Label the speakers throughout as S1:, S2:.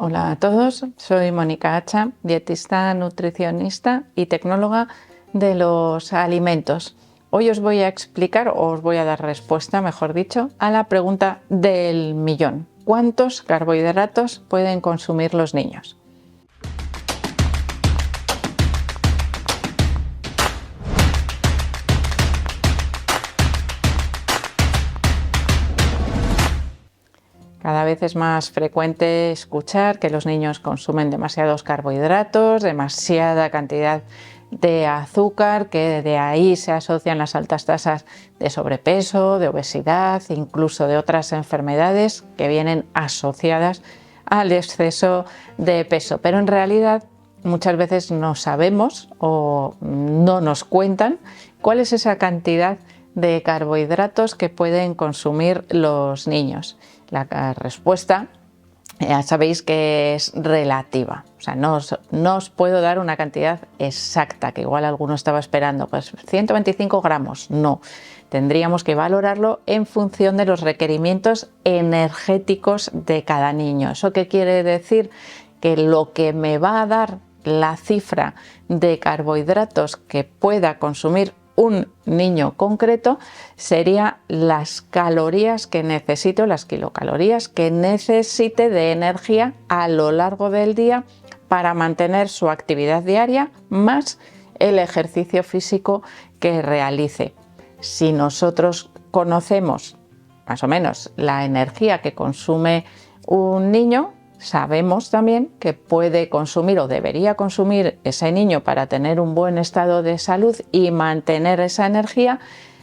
S1: Hola a todos, soy Mónica Hacha, dietista, nutricionista y tecnóloga de los alimentos. Hoy os voy a explicar, o os voy a dar respuesta, mejor dicho, a la pregunta del millón. ¿Cuántos carbohidratos pueden consumir los niños? Cada vez es más frecuente escuchar que los niños consumen demasiados carbohidratos, demasiada cantidad de azúcar, que de ahí se asocian las altas tasas de sobrepeso, de obesidad, incluso de otras enfermedades que vienen asociadas al exceso de peso. Pero en realidad muchas veces no sabemos o no nos cuentan cuál es esa cantidad de carbohidratos que pueden consumir los niños. La respuesta ya sabéis que es relativa, o sea, no os puedo dar una cantidad exacta, que igual alguno estaba esperando, pues 125 gramos, no. Tendríamos que valorarlo en función de los requerimientos energéticos de cada niño. ¿Eso qué quiere decir? Que lo que me va a dar la cifra de carbohidratos que pueda consumir un niño concreto sería las calorías que necesito, las kilocalorías que necesite de energía a lo largo del día para mantener su actividad diaria más el ejercicio físico que realice. Si nosotros conocemos más o menos la energía que consume un niño, sabemos también que puede consumir o debería consumir ese niño para tener un buen estado de salud y mantener esa energía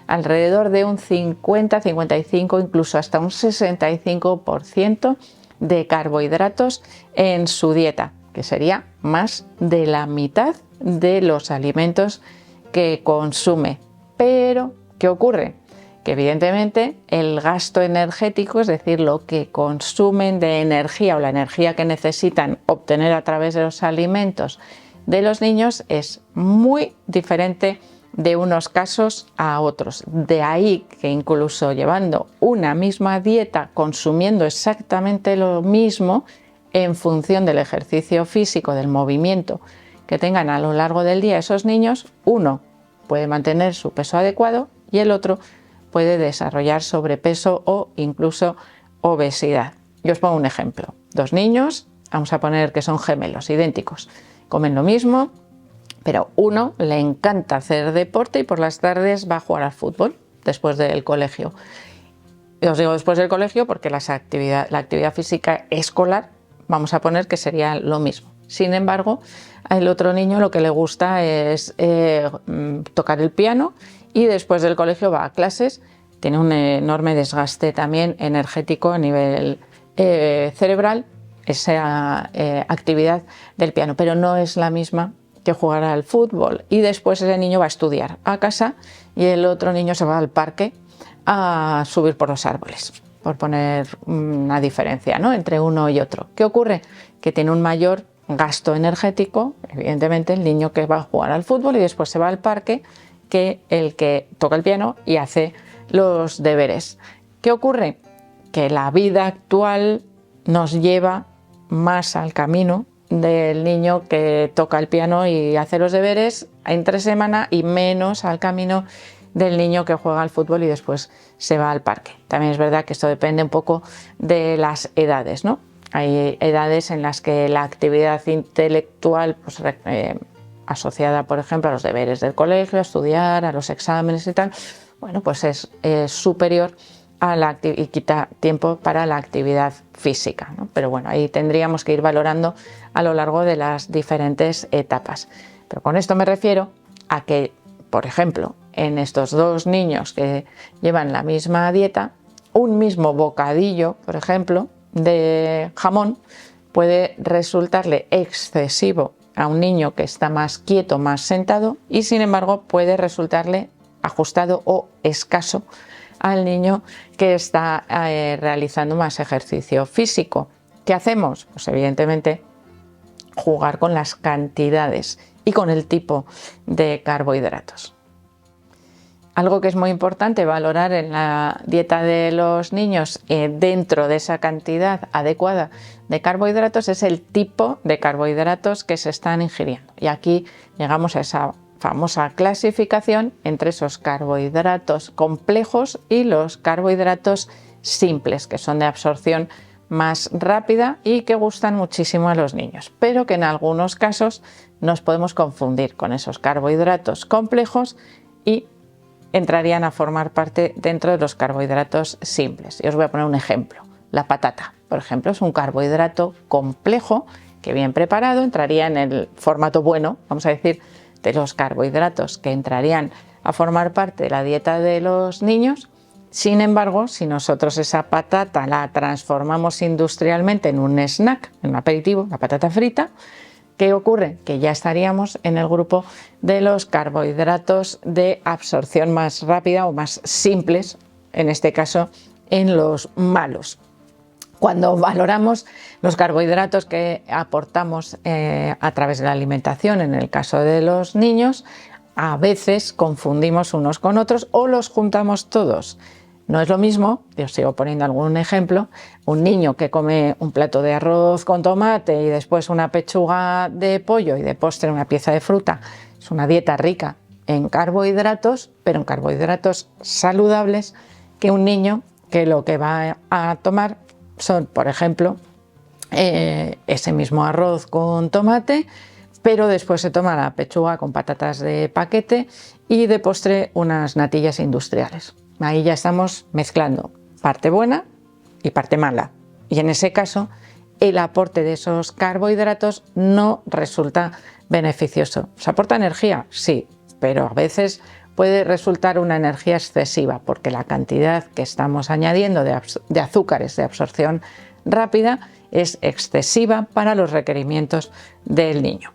S1: alrededor de un 50, 55, incluso hasta un 65% de carbohidratos en su dieta, que sería más de la mitad de los alimentos que consume. Pero, ¿qué ocurre? Que evidentemente el gasto energético, es decir, lo que consumen de energía o la energía que necesitan obtener a través de los alimentos de los niños es muy diferente de unos casos a otros. De ahí que incluso llevando una misma dieta, consumiendo exactamente lo mismo en función del ejercicio físico, del movimiento que tengan a lo largo del día esos niños, uno puede mantener su peso adecuado y el otro puede desarrollar sobrepeso o incluso obesidad. Yo os pongo un ejemplo. Dos niños, vamos a poner que son gemelos, idénticos, comen lo mismo, pero uno le encanta hacer deporte y por las tardes va a jugar al fútbol después del colegio. Y os digo después del colegio porque la actividad física escolar, vamos a poner que sería lo mismo. Sin embargo, al otro niño lo que le gusta es tocar el piano y después del colegio va a clases, tiene un enorme desgaste también energético a nivel cerebral, esa actividad del piano, pero no es la misma que jugar al fútbol. Y después ese niño va a estudiar a casa y el otro niño se va al parque a subir por los árboles, por poner una diferencia, ¿no?, entre uno y otro. ¿Qué ocurre? Que tiene un mayor gasto energético, evidentemente, el niño que va a jugar al fútbol y después se va al parque, que el que toca el piano y hace los deberes. ¿Qué ocurre? Que la vida actual nos lleva más al camino del niño que toca el piano y hace los deberes entre semana y menos al camino del niño que juega al fútbol y después se va al parque. También es verdad que esto depende un poco de las edades, ¿no? Hay edades en las que la actividad intelectual pues, asociada, por ejemplo, a los deberes del colegio, a estudiar, a los exámenes y tal, bueno, pues es superior a y quita tiempo para la actividad física, ¿no? Pero bueno, ahí tendríamos que ir valorando a lo largo de las diferentes etapas. Pero con esto me refiero a que, por ejemplo, en estos dos niños que llevan la misma dieta, un mismo bocadillo, por ejemplo, de jamón puede resultarle excesivo a un niño que está más quieto, más sentado, y sin embargo puede resultarle ajustado o escaso al niño que está realizando más ejercicio físico. ¿Qué hacemos? Pues evidentemente jugar con las cantidades y con el tipo de carbohidratos. algo que es muy importante valorar en la dieta de los niños dentro de esa cantidad adecuada de carbohidratos es el tipo de carbohidratos que se están ingiriendo. Y aquí llegamos a esa famosa clasificación entre esos carbohidratos complejos y los carbohidratos simples, que son de absorción más rápida y que gustan muchísimo a los niños, pero que en algunos casos nos podemos confundir con esos carbohidratos complejos y entrarían a formar parte dentro de los carbohidratos simples. Y os voy a poner un ejemplo. La patata, por ejemplo, es un carbohidrato complejo que bien preparado entraría en el formato bueno, vamos a decir, de los carbohidratos que entrarían a formar parte de la dieta de los niños. Sin embargo, si nosotros esa patata la transformamos industrialmente en un snack, en un aperitivo, la patata frita, ¿qué ocurre? Que ya estaríamos en el grupo de los carbohidratos de absorción más rápida o más simples, en este caso en los malos. Cuando valoramos los carbohidratos que aportamos a través de la alimentación, en el caso de los niños, a veces confundimos unos con otros o los juntamos todos. No es lo mismo, yo sigo poniendo algún ejemplo, un niño que come un plato de arroz con tomate y después una pechuga de pollo y de postre una pieza de fruta. Es una dieta rica en carbohidratos, pero en carbohidratos saludables, que un niño que lo que va a tomar son, por ejemplo, ese mismo arroz con tomate, pero después se toma la pechuga con patatas de paquete y de postre unas natillas industriales. Ahí ya estamos mezclando parte buena y parte mala. Y en ese caso, el aporte de esos carbohidratos no resulta beneficioso. ¿Se aporta energía? Sí, pero a veces puede resultar una energía excesiva porque la cantidad que estamos añadiendo de azúcares de absorción rápida es excesiva para los requerimientos del niño.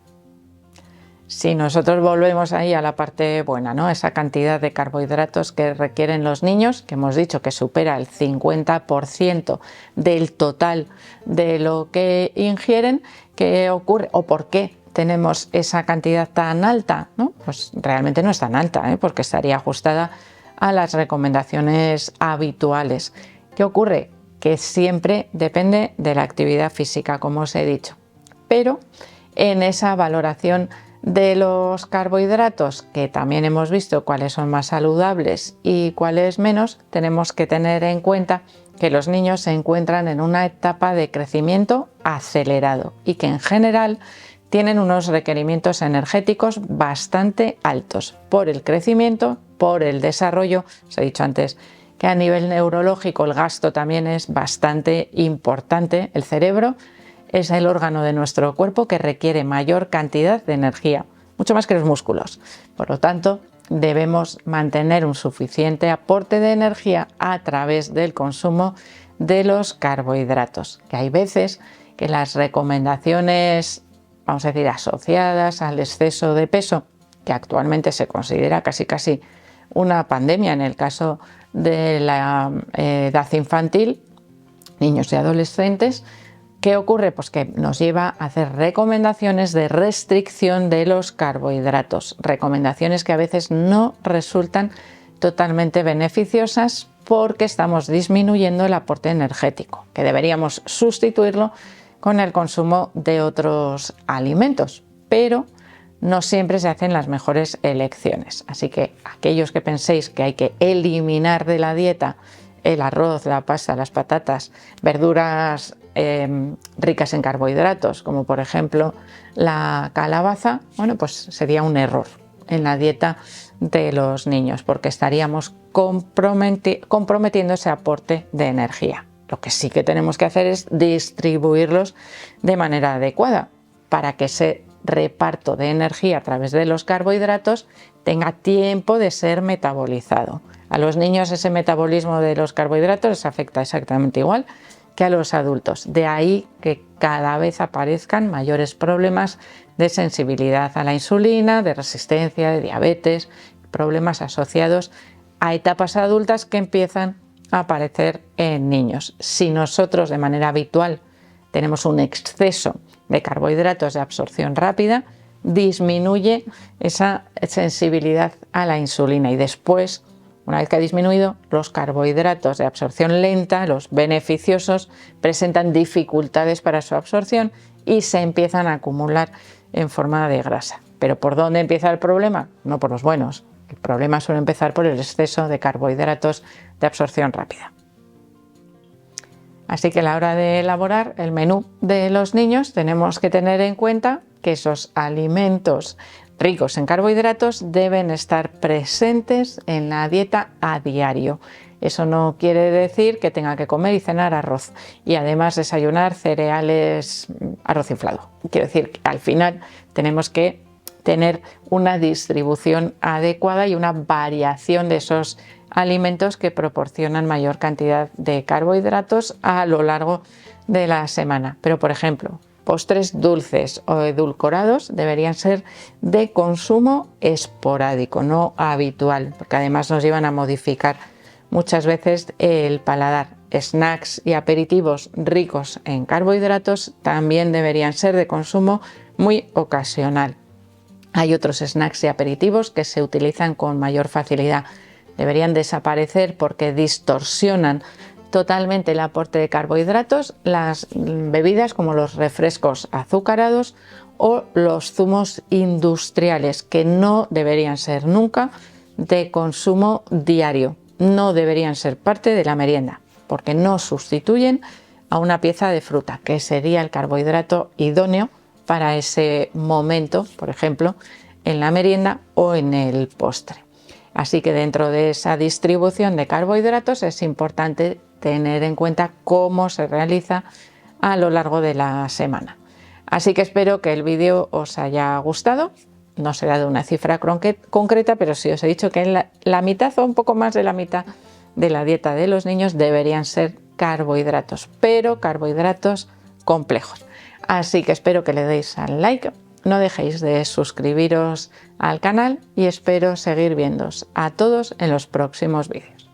S1: Si nosotros volvemos ahí a la parte buena, ¿no? Esa cantidad de carbohidratos que requieren los niños, que hemos dicho que supera el 50% del total de lo que ingieren, ¿qué ocurre o por qué tenemos esa cantidad tan alta? ¿No? Pues realmente no es tan alta, porque estaría ajustada a las recomendaciones habituales. ¿Qué ocurre? Que siempre depende de la actividad física, como os he dicho. Pero en esa valoración de los carbohidratos, que también hemos visto cuáles son más saludables y cuáles menos, tenemos que tener en cuenta que los niños se encuentran en una etapa de crecimiento acelerado y que en general tienen unos requerimientos energéticos bastante altos por el crecimiento, por el desarrollo. Os he dicho antes que a nivel neurológico el gasto también es bastante importante. El cerebro es el órgano de nuestro cuerpo que requiere mayor cantidad de energía, mucho más que los músculos. Por lo tanto, debemos mantener un suficiente aporte de energía a través del consumo de los carbohidratos, que hay veces que las recomendaciones, vamos a decir, asociadas al exceso de peso, que actualmente se considera casi una pandemia en el caso de la edad infantil, niños y adolescentes. ¿Qué ocurre? Pues que nos lleva a hacer recomendaciones de restricción de los carbohidratos, recomendaciones que a veces no resultan totalmente beneficiosas porque estamos disminuyendo el aporte energético, que deberíamos sustituirlo con el consumo de otros alimentos, pero no siempre se hacen las mejores elecciones. Así que aquellos que penséis que hay que eliminar de la dieta el arroz, la pasta, las patatas, verduras ricas en carbohidratos, como por ejemplo la calabaza, bueno, pues sería un error en la dieta de los niños, porque estaríamos comprometiendo ese aporte de energía. Lo que sí que tenemos que hacer es distribuirlos de manera adecuada para que ese reparto de energía a través de los carbohidratos tenga tiempo de ser metabolizado. A los niños ese metabolismo de los carbohidratos les afecta exactamente igual que a los adultos. De ahí que cada vez aparezcan mayores problemas de sensibilidad a la insulina, de resistencia, de diabetes, problemas asociados a etapas adultas que empiezan a aparecer en niños. Si nosotros de manera habitual tenemos un exceso de carbohidratos de absorción rápida, disminuye esa sensibilidad a la insulina y después Una vez que ha disminuido, los carbohidratos de absorción lenta, los beneficiosos, presentan dificultades para su absorción y se empiezan a acumular en forma de grasa. ¿Pero por dónde empieza el problema? No por los buenos. El problema suele empezar por el exceso de carbohidratos de absorción rápida. Así que a la hora de elaborar el menú de los niños tenemos que tener en cuenta que esos alimentos ricos en carbohidratos deben estar presentes en la dieta a diario. Eso no quiere decir que tenga que comer y cenar arroz y además desayunar cereales, arroz inflado. Quiero decir que al final tenemos que tener una distribución adecuada y una variación de esos alimentos que proporcionan mayor cantidad de carbohidratos a lo largo de la semana. Pero, por ejemplo, postres dulces o edulcorados deberían ser de consumo esporádico, no habitual, porque además nos llevan a modificar muchas veces el paladar. Snacks y aperitivos ricos en carbohidratos también deberían ser de consumo muy ocasional. Hay otros snacks y aperitivos que se utilizan con mayor facilidad. Deberían desaparecer porque distorsionan totalmente el aporte de carbohidratos, las bebidas como los refrescos azucarados o los zumos industriales, que no deberían ser nunca de consumo diario, no deberían ser parte de la merienda, porque no sustituyen a una pieza de fruta, que sería el carbohidrato idóneo para ese momento, por ejemplo, en la merienda o en el postre. Así que dentro de esa distribución de carbohidratos es importante tener en cuenta cómo se realiza a lo largo de la semana. Así que espero que el vídeo os haya gustado. No será de una cifra concreta, pero sí os he dicho que la mitad o un poco más de la mitad de la dieta de los niños deberían ser carbohidratos, pero carbohidratos complejos. Así que espero que le deis al like, no dejéis de suscribiros al canal y espero seguir viéndoos a todos en los próximos vídeos.